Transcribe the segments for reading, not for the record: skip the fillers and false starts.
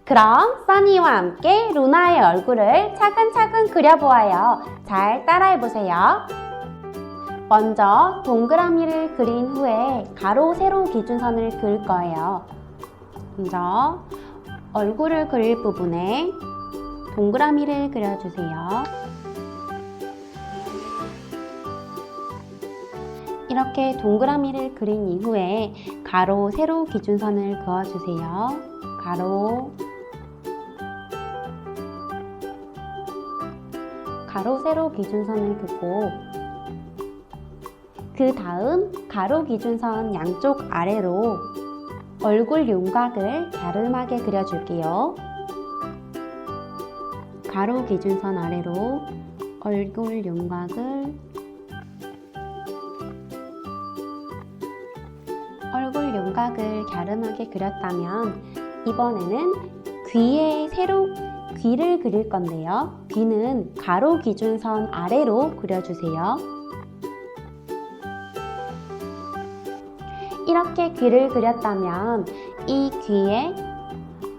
그럼 써니와 함께 루나의 얼굴을 차근차근 그려보아요. 잘 따라해보세요. 먼저 동그라미를 그린 후에 가로, 세로 기준선을 그을 거예요. 먼저 얼굴을 그릴 부분에 동그라미를 그려주세요. 이렇게 동그라미를 그린 이후에 가로, 세로 기준선을 그어주세요. 가로, 세로 기준선을 그고 그 다음 가로 기준선 양쪽 아래로 얼굴 윤곽을 갸름하게 그려줄게요. 가로 기준선 아래로 얼굴 윤곽을 갸름하게 그렸다면 이번에는 귀를 그릴 건데요. 귀는 가로 기준선 아래로 그려주세요. 이렇게 귀를 그렸다면 이 귀의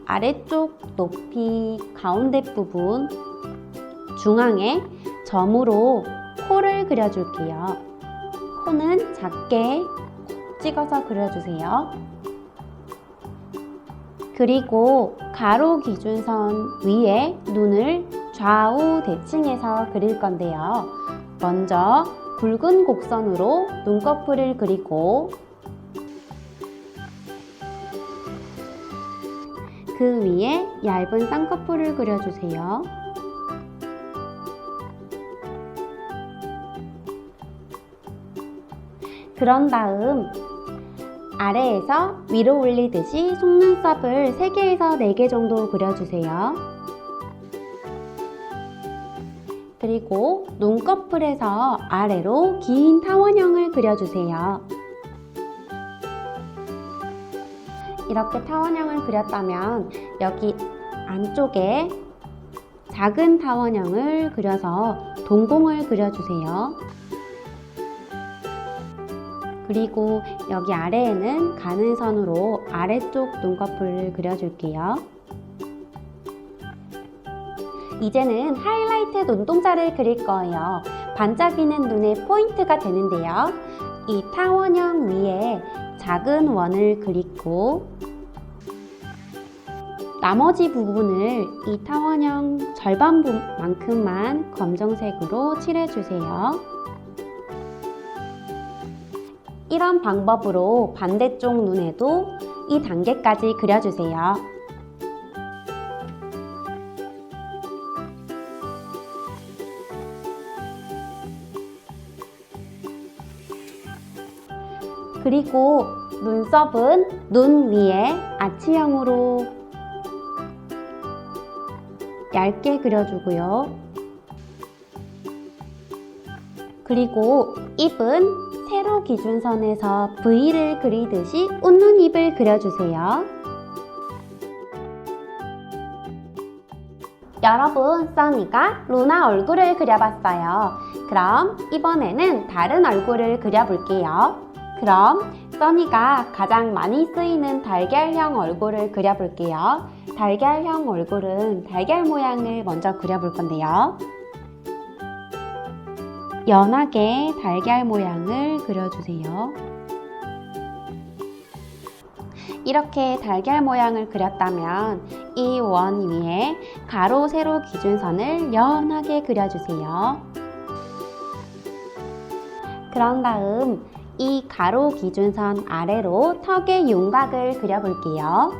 아래쪽 높이 가운데 부분 중앙에 점으로 코를 그려줄게요. 코는 작게 찍어서 그려주세요. 그리고 가로 기준선 위에 눈을 좌우 대칭해서 그릴 건데요. 먼저 굵은 곡선으로 눈꺼풀을 그리고 그 위에 얇은 쌍꺼풀을 그려주세요. 그런 다음 아래에서 위로 올리듯이 속눈썹을 3개에서 4개 정도 그려주세요. 그리고 눈꺼풀에서 아래로 긴 타원형을 그려주세요. 이렇게 타원형을 그렸다면 여기 안쪽에 작은 타원형을 그려서 동공을 그려주세요. 그리고 여기 아래에는 가는 선으로 아래쪽 눈꺼풀을 그려줄게요. 이제는 하이라이트 눈동자를 그릴 거예요. 반짝이는 눈의 포인트가 되는데요. 이 타원형 위에 작은 원을 그리고 나머지 부분을 이 타원형 절반만큼만 검정색으로 칠해주세요. 이런 방법으로 반대쪽 눈에도 이 단계까지 그려주세요. 그리고 눈썹은 눈 위에 아치형으로 얇게 그려주고요. 그리고 입은 세로 기준선에서 V를 그리듯이 웃는 입을 그려주세요. 여러분, 써니가 루나 얼굴을 그려봤어요. 그럼 이번에는 다른 얼굴을 그려볼게요. 그럼 써니가 가장 많이 쓰이는 달걀형 얼굴을 그려볼게요. 달걀형 얼굴은 달걀 모양을 먼저 그려볼 건데요. 연하게 달걀 모양을 그려주세요. 이렇게 달걀 모양을 그렸다면 이 원 위에 가로, 세로 기준선을 연하게 그려주세요. 그런 다음 이 가로 기준선 아래로 턱의 윤곽을 그려볼게요.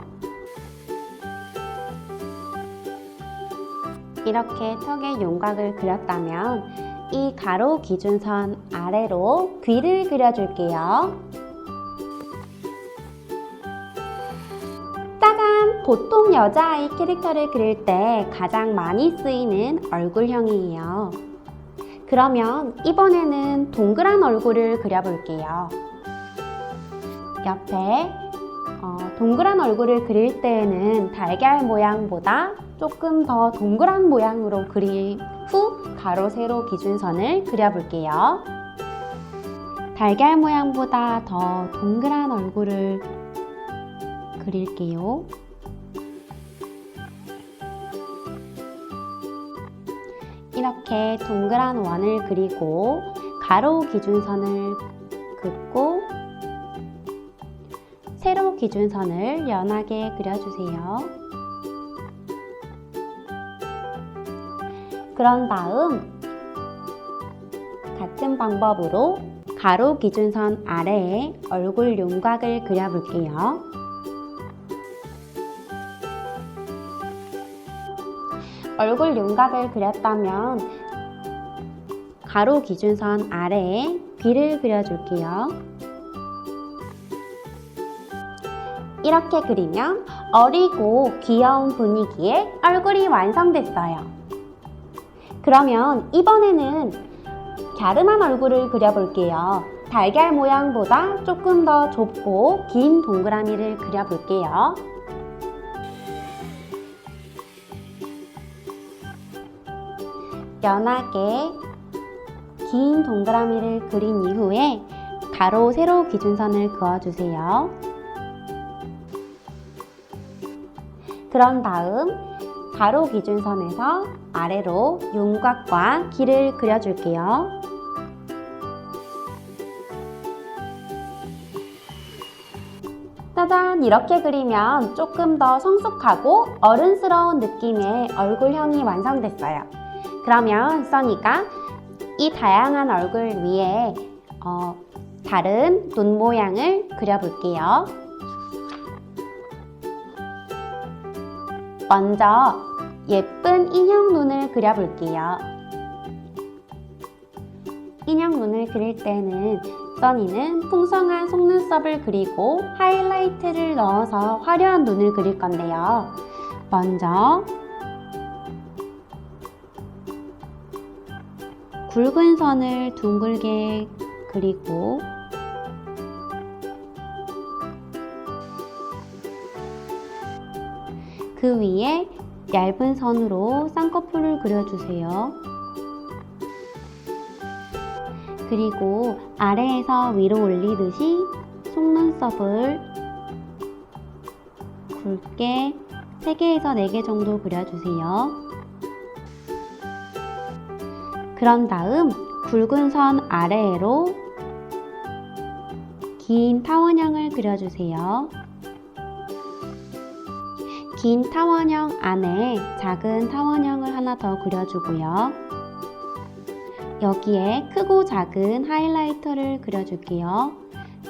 이렇게 턱의 윤곽을 그렸다면 이 가로 기준선 아래로 귀를 그려줄게요. 짜잔! 보통 여자아이 캐릭터를 그릴 때 가장 많이 쓰이는 얼굴형이에요. 그러면 이번에는 동그란 얼굴을 그려볼게요. 옆에 동그란 얼굴을 그릴 때에는 달걀 모양보다 조금 더 동그란 모양으로 그린 후 가로, 세로 기준선을 그려볼게요. 달걀 모양보다 더 동그란 얼굴을 그릴게요. 이렇게 동그란 원을 그리고 가로 기준선을 긋고 세로 기준선을 연하게 그려주세요. 그런 다음 같은 방법으로 가로 기준선 아래에 얼굴 윤곽을 그려볼게요. 얼굴 윤곽을 그렸다면 가로 기준선 아래에 귀를 그려줄게요. 이렇게 그리면 어리고 귀여운 분위기의 얼굴이 완성됐어요. 그러면 이번에는 갸름한 얼굴을 그려볼게요. 달걀 모양보다 조금 더 좁고 긴 동그라미를 그려볼게요. 연하게 긴 동그라미를 그린 이후에 가로, 세로 기준선을 그어주세요. 그런 다음 가로 기준선에서 아래로 윤곽과 길을 그려줄게요. 짜잔! 이렇게 그리면 조금 더 성숙하고 어른스러운 느낌의 얼굴형이 완성됐어요. 그러면 써니가 이 다양한 얼굴 위에 다른 눈 모양을 그려볼게요. 먼저 예쁜 인형 눈을 그려볼게요. 인형 눈을 그릴 때는 써니는 풍성한 속눈썹을 그리고 하이라이트를 넣어서 화려한 눈을 그릴 건데요. 먼저 굵은 선을 둥글게 그리고 그 위에 얇은 선으로 쌍꺼풀을 그려주세요. 그리고 아래에서 위로 올리듯이 속눈썹을 굵게 3개에서 4개 정도 그려주세요. 그런 다음 굵은 선 아래로 긴 타원형을 그려주세요. 긴 타원형 안에 작은 타원형을 하나 더 그려주고요. 여기에 크고 작은 하이라이터를 그려줄게요.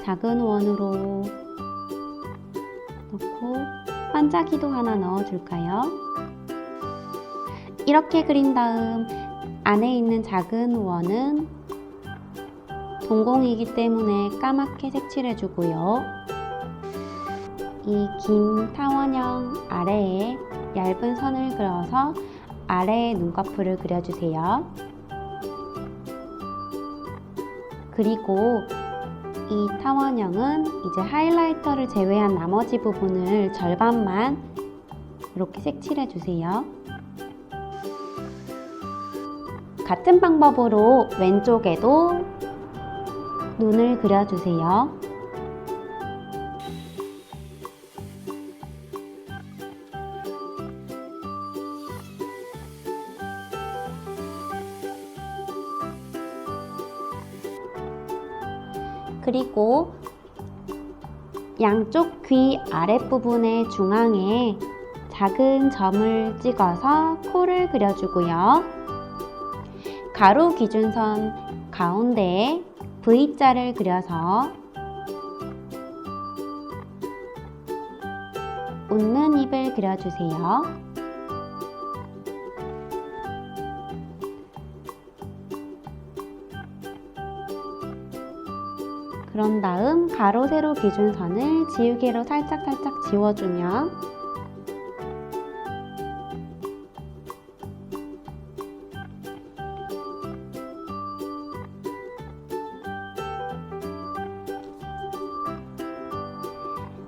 작은 원으로 넣고 반짝이도 하나 넣어줄까요? 이렇게 그린 다음 안에 있는 작은 원은 동공이기 때문에 까맣게 색칠해주고요. 이 긴 타원형 아래에 얇은 선을 그려서 아래에 눈꺼풀을 그려주세요. 그리고 이 타원형은 이제 하이라이터를 제외한 나머지 부분을 절반만 이렇게 색칠해주세요. 같은 방법으로 왼쪽에도 눈을 그려주세요. 그리고 양쪽 귀 아랫부분의 중앙에 작은 점을 찍어서 코를 그려주고요. 가로 기준선 가운데에 V자를 그려서 웃는 입을 그려주세요. 그런 다음 가로, 세로 기준선을 지우개로 살짝 지워주면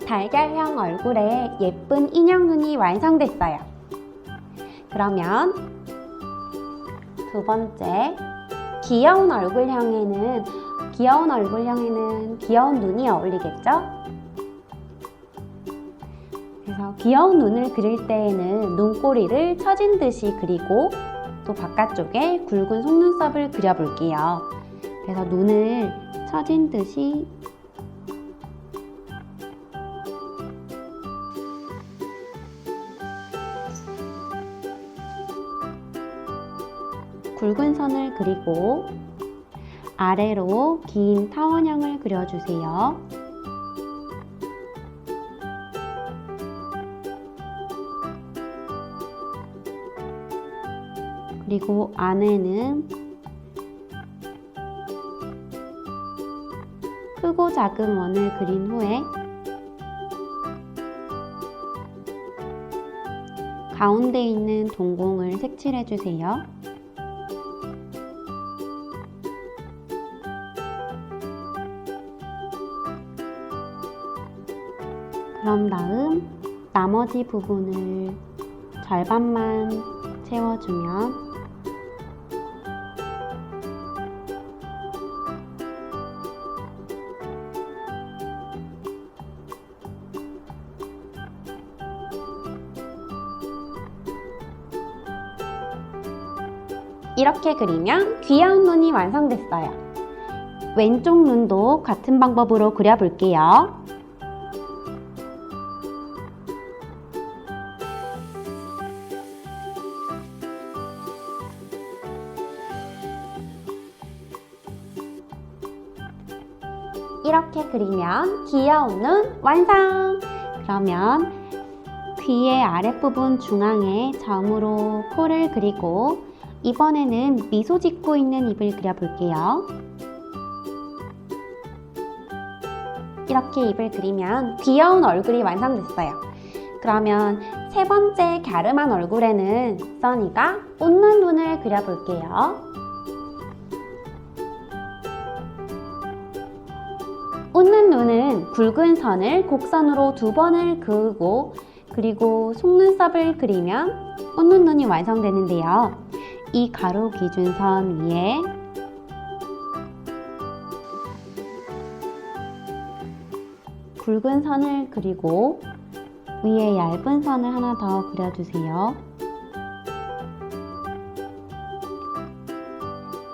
달걀형 얼굴에 예쁜 인형 눈이 완성됐어요. 그러면 두 번째, 귀여운 얼굴형에는 귀여운 눈이 어울리겠죠? 그래서 귀여운 눈을 그릴 때에는 눈꼬리를 처진 듯이 그리고 또 바깥쪽에 굵은 속눈썹을 그려볼게요. 그래서 눈을 처진 듯이 굵은 선을 그리고 아래로 긴 타원형을 그려주세요. 그리고 안에는 크고 작은 원을 그린 후에 가운데 있는 동공을 색칠해 주세요. 그런 다음 나머지 부분을 절반만 채워주면 이렇게 그리면 귀여운 눈이 완성됐어요. 왼쪽 눈도 같은 방법으로 그려볼게요. 이렇게 그리면 귀여운 눈 완성! 그러면 귀의 아랫부분 중앙에 점으로 코를 그리고 이번에는 미소 짓고 있는 입을 그려볼게요. 이렇게 입을 그리면 귀여운 얼굴이 완성됐어요. 그러면 세 번째 갸름한 얼굴에는 써니가 웃는 눈을 그려볼게요. 웃는 눈은 굵은 선을 곡선으로 2번을 그으고 그리고 속눈썹을 그리면 웃는 눈이 완성되는데요. 이 가로 기준선 위에 굵은 선을 그리고 위에 얇은 선을 하나 더 그려주세요.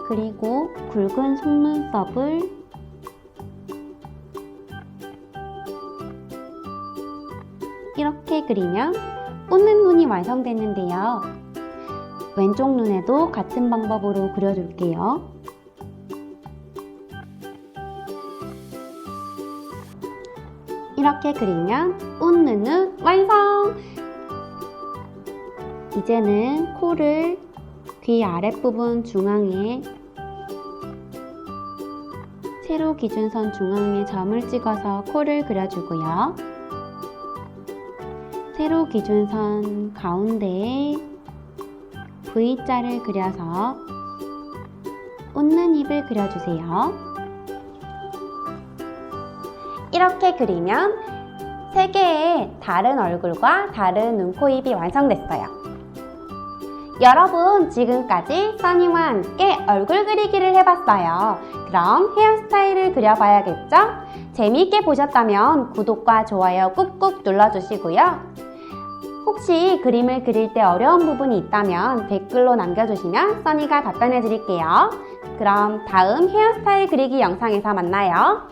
그리고 굵은 속눈썹을 이렇게 그리면 웃는 눈이 완성됐는데요. 왼쪽 눈에도 같은 방법으로 그려줄게요. 이렇게 그리면 웃는 눈 완성! 이제는 코를 귀 아랫부분 중앙에 세로 기준선 중앙에 점을 찍어서 코를 그려주고요. 세로 기준선 가운데에 V자를 그려서 웃는 입을 그려주세요. 이렇게 그리면 세 개의 다른 얼굴과 다른 눈, 코, 입이 완성됐어요. 여러분, 지금까지 써니와 함께 얼굴 그리기를 해봤어요. 그럼 헤어스타일을 그려봐야겠죠? 재미있게 보셨다면 구독과 좋아요 꾹꾹 눌러주시고요. 혹시 그림을 그릴 때 어려운 부분이 있다면 댓글로 남겨주시면 써니가 답변해 드릴게요. 그럼 다음 헤어스타일 그리기 영상에서 만나요.